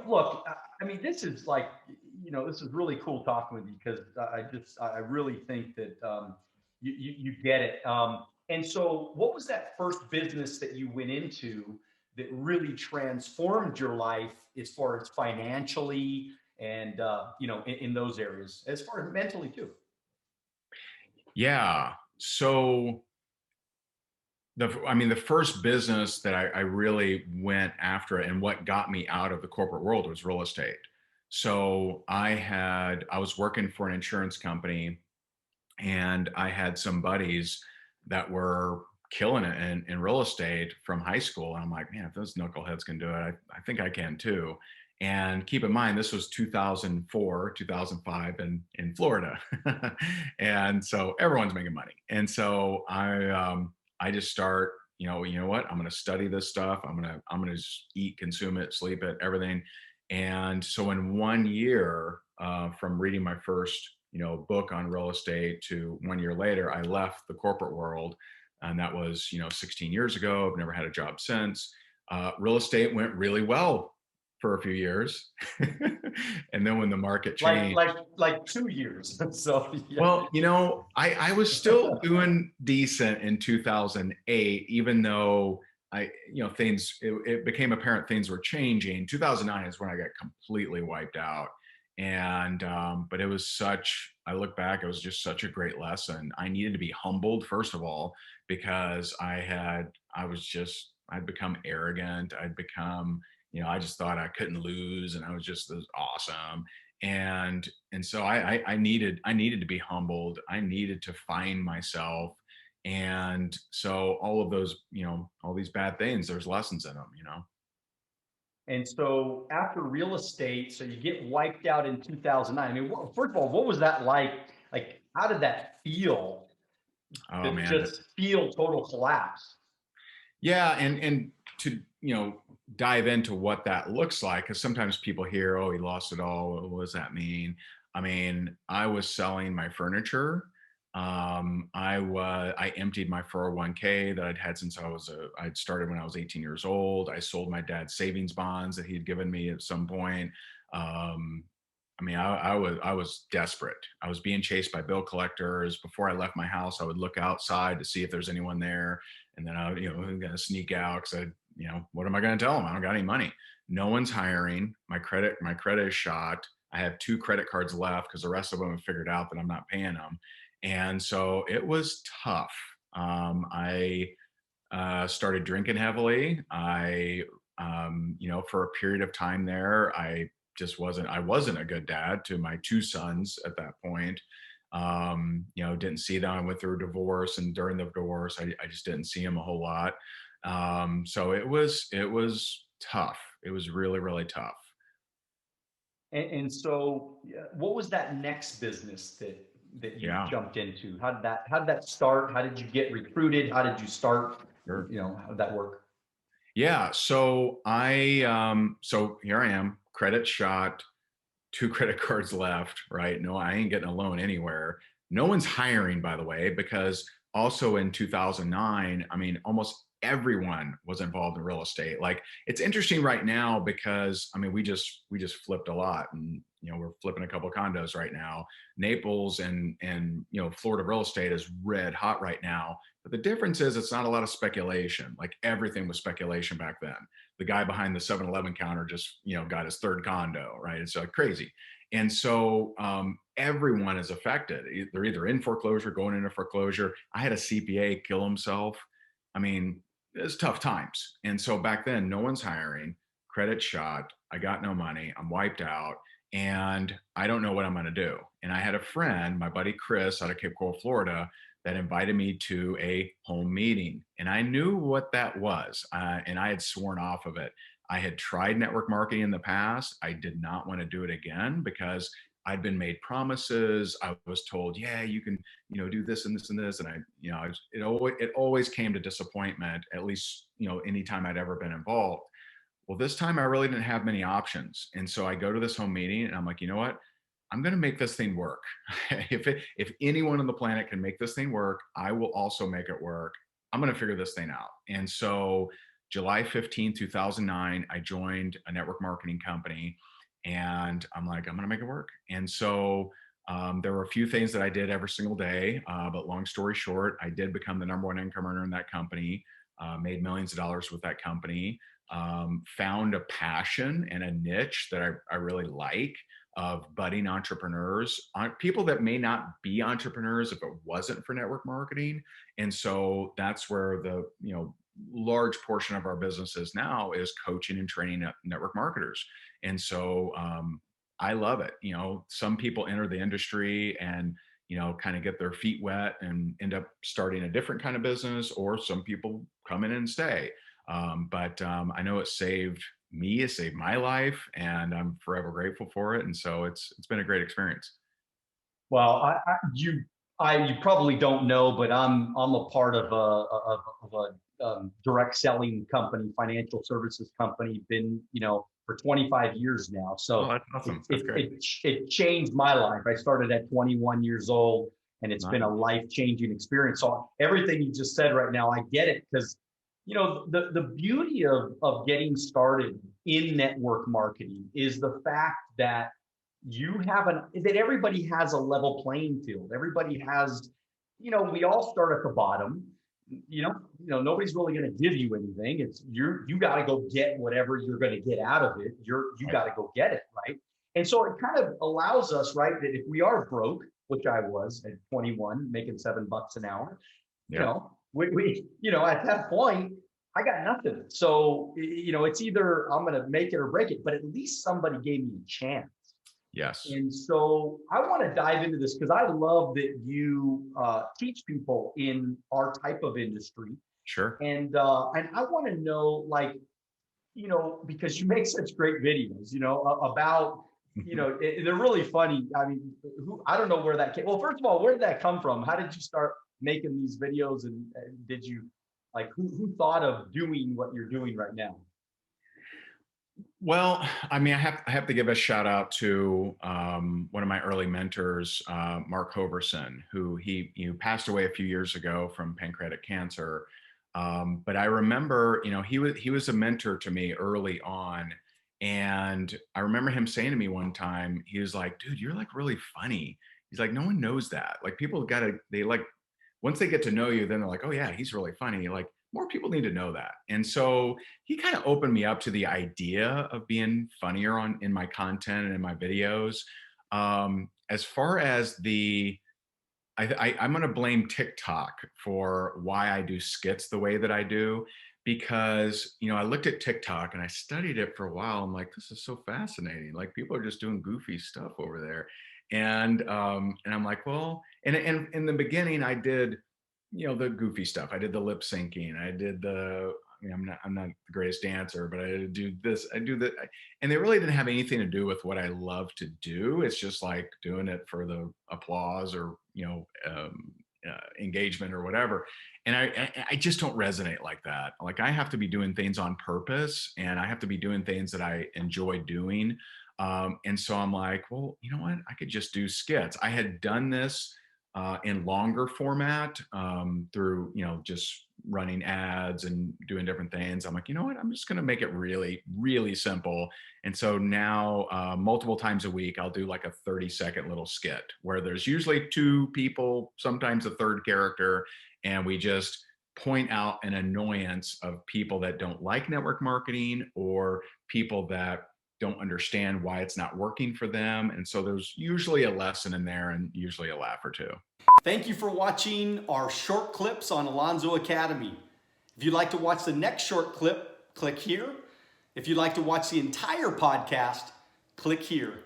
Look, I mean, this is like, this is really cool talking with you because I really think that you get it. And so, what was that first business that you went into that really transformed your life as far as financially and in those areas, as far as mentally too? Yeah. So the first business that I really went after and what got me out of the corporate world was real estate. So I was working for an insurance company, and I had some buddies that were killing it in real estate from high school. And I'm like, man, if those knuckleheads can do it, I think I can too. And keep in mind, this was 2004, 2005 in Florida. And so everyone's making money. And so I just start, you know what, I'm going to study this stuff. I'm going to just eat, consume it, sleep it, everything. And so in 1 year, from reading my first book on real estate to 1 year later, I left the corporate world. And that was 16 years ago. I've never had a job since. Real estate went really well for a few years. And then when the market Like changed, like like 2 years. So yeah. well, I was still doing decent in 2008, even though it became apparent things were changing. 2009 is when I got completely wiped out. And, but I look back, it was just such a great lesson. I needed to be humbled, first of all, because I'd become arrogant. I just thought I couldn't lose, and I was just this awesome. And so I needed to be humbled. I needed to find myself. And so all of those, all these bad things, there's lessons in them. And so after real estate, so you get wiped out in 2009. I mean, first of all, what was that like? Like, how did that feel Oh to man. just feel total collapse? Yeah. And to, dive into what that looks like, because sometimes people hear, oh, he lost it all. What does that mean? I mean, I was selling my furniture. I emptied my 401k that I'd had since I'd started when I was 18 years old. I sold my dad's savings bonds that he'd given me at some point. Um, I mean, I was desperate. I was being chased by bill collectors. Before I left my house, I would look outside to see if there's anyone there, and then I'm gonna sneak out because what am I gonna tell them? I don't got any money. No one's hiring. My credit is shot. I have 2 credit cards left because the rest of them have figured out that I'm not paying them, and so it was tough. I started drinking heavily. For a period of time there, I wasn't a good dad to my 2 sons at that point. Didn't see them. I went through a divorce, and during the divorce, I just didn't see them a whole lot. So it was tough. It was really, really tough. And so, yeah, what was that next business that you Yeah, jumped into? How did that start? How did you get recruited? How did you start? sure. How did that work? Yeah. So here I am, credit shot, 2 credit cards left, right? No, I ain't getting a loan anywhere. No one's hiring, by the way, because also in 2009, I mean, almost everyone was involved in real estate. Like, it's interesting right now because I mean, we just flipped a lot, and we're flipping a couple of condos right now. Naples and Florida real estate is red hot right now. But the difference is it's not a lot of speculation. Like, everything was speculation back then. The guy behind the 7-Eleven counter just got his third condo, right? It's like crazy. And so everyone is affected. They're either in foreclosure, going into foreclosure. I had a CPA kill himself. I mean, it's tough times. And so back then, no one's hiring, credit shot, I got no money, I'm wiped out, and I don't know what I'm going to do. And I had a friend, my buddy Chris out of Cape Coral, Florida, that invited me to a home meeting. And I knew what that was, and I had sworn off of it. I had tried network marketing in the past. I did not want to do it again because I'd been made promises. I was told, yeah, you can, do this and this and this. And it always came to disappointment, at least, anytime I'd ever been involved. Well, this time I really didn't have many options. And so I go to this home meeting and I'm like, you know what? I'm going to make this thing work. If anyone on the planet can make this thing work, I will also make it work. I'm going to figure this thing out. And so July 15, 2009, I joined a network marketing company, and I'm like, I'm going to make it work. And so there were a few things that I did every single day. But long story short, I did become the #1 income earner in that company, made millions of dollars with that company, found a passion and a niche that I really like, of budding entrepreneurs, people that may not be entrepreneurs if it wasn't for network marketing. And so that's where the, large portion of our business is now, is coaching and training network marketers. And so I love it. Some people enter the industry and, kind of get their feet wet and end up starting a different kind of business, or some people come in and stay. But I know it saved me, it saved my life, and I'm forever grateful for it. And so it's been a great experience. Well, you probably don't know, but I'm a part of a direct selling company, financial services company. Been for 25 years now. Oh, So that's awesome. That's great. it changed my life. I started at 21 years old, and it's been Nice. a life changing experience. So everything you just said right now, I get it, because the beauty of getting started in network marketing is the fact that that everybody has a level playing field. Everybody has, we all start at the bottom. Nobody's really going to give you anything. It's you got to go get whatever you're going to get out of it. You Right. got to go get it, right? And so it kind of allows us, right, that if we are broke, which I was at 21, making $7 an hour, Yeah. we at that point, I got nothing. So it's either I'm going to make it or break it. But at least somebody gave me a chance. Yes. And so I want to dive into this, because I love that you teach people in our type of industry. Sure. And I want to know, like, because you make such great videos, about, they're really funny. I mean, I don't know where that came. Well, first of all, where did that come from? How did you start making these videos? And did you, like, who thought of doing what you're doing right now? Well, I mean, I have to give a shout out to one of my early mentors, Mark Hoverson, who he passed away a few years ago from pancreatic cancer. But I remember, he was a mentor to me early on, and I remember him saying to me one time, he was like, "Dude, you're like really funny." He's like, "No one knows that. Like, people they like, once they get to know you, then they're like, oh yeah, he's really funny. Like, more people need to know that." And so he kind of opened me up to the idea of being funnier in my content and in my videos. As far as I'm going to blame TikTok for why I do skits the way that I do, because I looked at TikTok and I studied it for a while. I'm like, this is so fascinating. Like, people are just doing goofy stuff over there, and I'm like, well, and in the beginning I did, the goofy stuff. I did the lip syncing. I did I'm not the greatest dancer, but I do this, I do that. And they really didn't have anything to do with what I love to do. It's just like doing it for the applause, or, engagement or whatever. And I just don't resonate like that. Like, I have to be doing things on purpose, and I have to be doing things that I enjoy doing. And so I'm like, well, you know what? I could just do skits. I had done this in longer format, through, just running ads and doing different things. I'm like, you know what? I'm just going to make it really, really simple. And so now, multiple times a week, I'll do like a 30-second little skit where there's usually two people, sometimes a third character, and we just point out an annoyance of people that don't like network marketing, or people that don't understand why it's not working for them. And so there's usually a lesson in there, and usually a laugh or two. Thank you for watching our short clips on Alonzo Academy. If you'd like to watch the next short clip, click here. If you'd like to watch the entire podcast, click here.